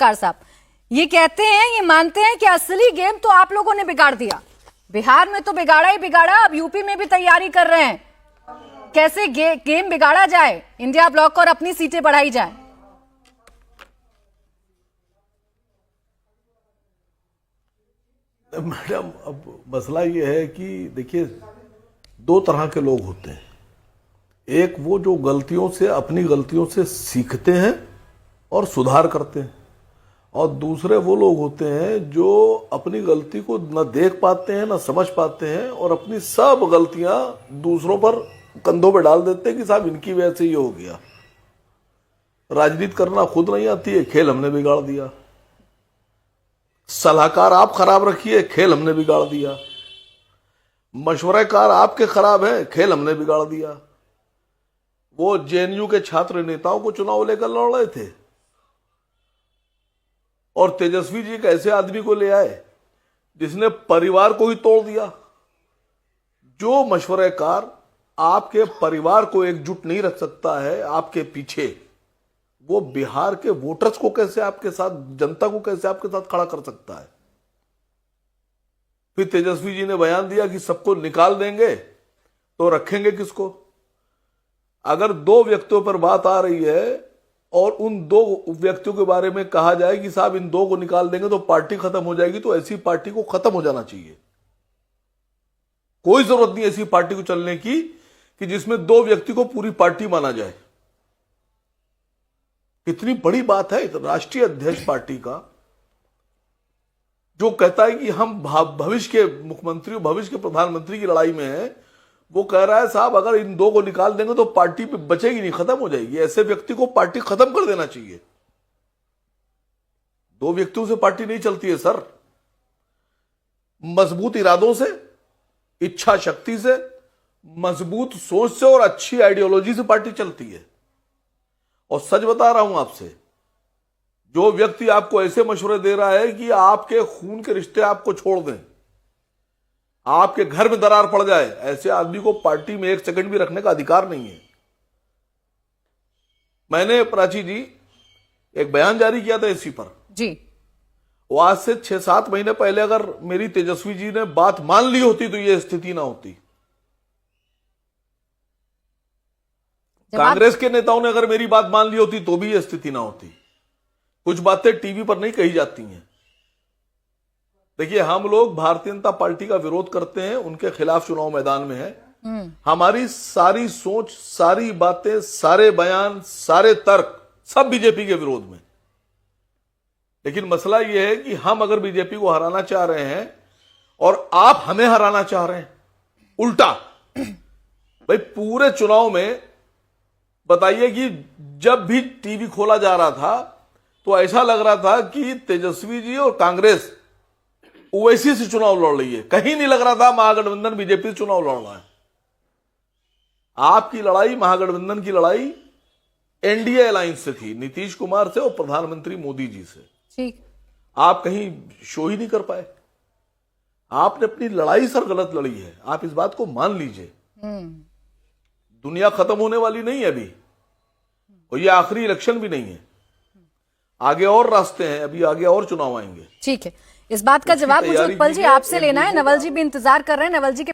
सरकार साहब, ये कहते हैं, ये मानते हैं कि असली गेम तो आप लोगों ने बिगाड़ दिया। बिहार में तो बिगाड़ा ही बिगाड़ा, अब यूपी में भी तैयारी कर रहे हैं कैसे गेम बिगाड़ा जाए, इंडिया ब्लॉक और अपनी सीटें बढ़ाई जाए। मैडम, अब मसला ये है कि देखिए, दो तरह के लोग होते हैं। एक वो जो गलतियों से, अपनी गलतियों से सीखते हैं और सुधार करते हैं, और दूसरे वो लोग होते हैं जो अपनी गलती को न देख पाते हैं, न समझ पाते हैं, और अपनी सब गलतियां दूसरों पर कंधों पे डाल देते हैं कि साहब इनकी वजह से ये हो गया। राजनीति करना खुद नहीं आती है, खेल हमने बिगाड़ दिया। सलाहकार आप खराब रखिए, खेल हमने बिगाड़ दिया। मशवरेकार आपके खराब है, खेल हमने बिगाड़ दिया। वो जेएनयू के छात्र नेताओं को चुनाव लेकर लड़ रहे थे, और तेजस्वी जी एक ऐसे आदमी को ले आए जिसने परिवार को ही तोड़ दिया। जो मशवरेकार आपके परिवार को एकजुट नहीं रख सकता है आपके पीछे, वो बिहार के वोटर्स को कैसे आपके साथ, जनता को कैसे आपके साथ खड़ा कर सकता है। फिर तेजस्वी जी ने बयान दिया कि सबको निकाल देंगे, तो रखेंगे किसको? अगर दो व्यक्तियों पर बात आ रही है और उन दो व्यक्तियों के बारे में कहा जाए कि साहब इन दो को निकाल देंगे तो पार्टी खत्म हो जाएगी, तो ऐसी पार्टी को खत्म हो जाना चाहिए। कोई जरूरत नहीं ऐसी पार्टी को चलने की कि जिसमें दो व्यक्ति को पूरी पार्टी माना जाए। कितनी बड़ी बात है राष्ट्रीय अध्यक्ष पार्टी का, जो कहता है कि हम भविष्य के मुख्यमंत्री, भविष्य के प्रधानमंत्री की लड़ाई में है। वो कह रहा है साहब अगर इन दो को निकाल देंगे तो पार्टी पे बचेगी नहीं, खत्म हो जाएगी। ऐसे व्यक्ति को पार्टी खत्म कर देना चाहिए। दो व्यक्तियों से पार्टी नहीं चलती है सर। मजबूत इरादों से, इच्छा शक्ति से, मजबूत सोच से और अच्छी आइडियोलॉजी से पार्टी चलती है। और सच बता रहा हूं आपसे, जो व्यक्ति आपको ऐसे मशवरे दे रहा है कि आपके खून के रिश्ते आपको छोड़ दें, आपके घर में दरार पड़ जाए, ऐसे आदमी को पार्टी में एक सेकंड भी रखने का अधिकार नहीं है। मैंने, प्राची जी, एक बयान जारी किया था इसी पर जी। वो आज से 6-7 महीने पहले अगर मेरी तेजस्वी जी ने बात मान ली होती तो ये स्थिति ना होती। कांग्रेस के नेताओं ने अगर मेरी बात मान ली होती तो भी ये स्थिति ना होती। कुछ बातें टीवी पर नहीं कही जाती हैं। देखिए, हम लोग भारतीय जनता पार्टी का विरोध करते हैं, उनके खिलाफ चुनाव मैदान में है। हमारी सारी सोच, सारी बातें, सारे बयान, सारे तर्क सब बीजेपी के विरोध में। लेकिन मसला यह है कि हम अगर बीजेपी को हराना चाह रहे हैं और आप हमें हराना चाह रहे हैं, उल्टा। भाई पूरे चुनाव में बताइए कि जब भी टीवी खोला जा रहा था तो ऐसा लग रहा था कि तेजस्वी जी और कांग्रेस ओवैसी से चुनाव लड़ रही है। कहीं नहीं लग रहा था महागठबंधन बीजेपी से चुनाव लड़ रहा है। आपकी लड़ाई, महागठबंधन की लड़ाई एनडीए अलायंस से थी, नीतीश कुमार से और प्रधानमंत्री मोदी जी से। ठीक। आप कहीं शो ही नहीं कर पाए। आपने अपनी लड़ाई सर गलत लड़ी है, आप इस बात को मान लीजिए। दुनिया खत्म होने वाली नहीं है अभी, और ये आखिरी इलेक्शन भी नहीं है। आगे और रास्ते हैं, अभी आगे और चुनाव आएंगे। ठीक है, इस बात का जवाब मुझे उत्पल जी आपसे लेना है। नवल जी भी इंतजार कर रहे हैं। नवल जी के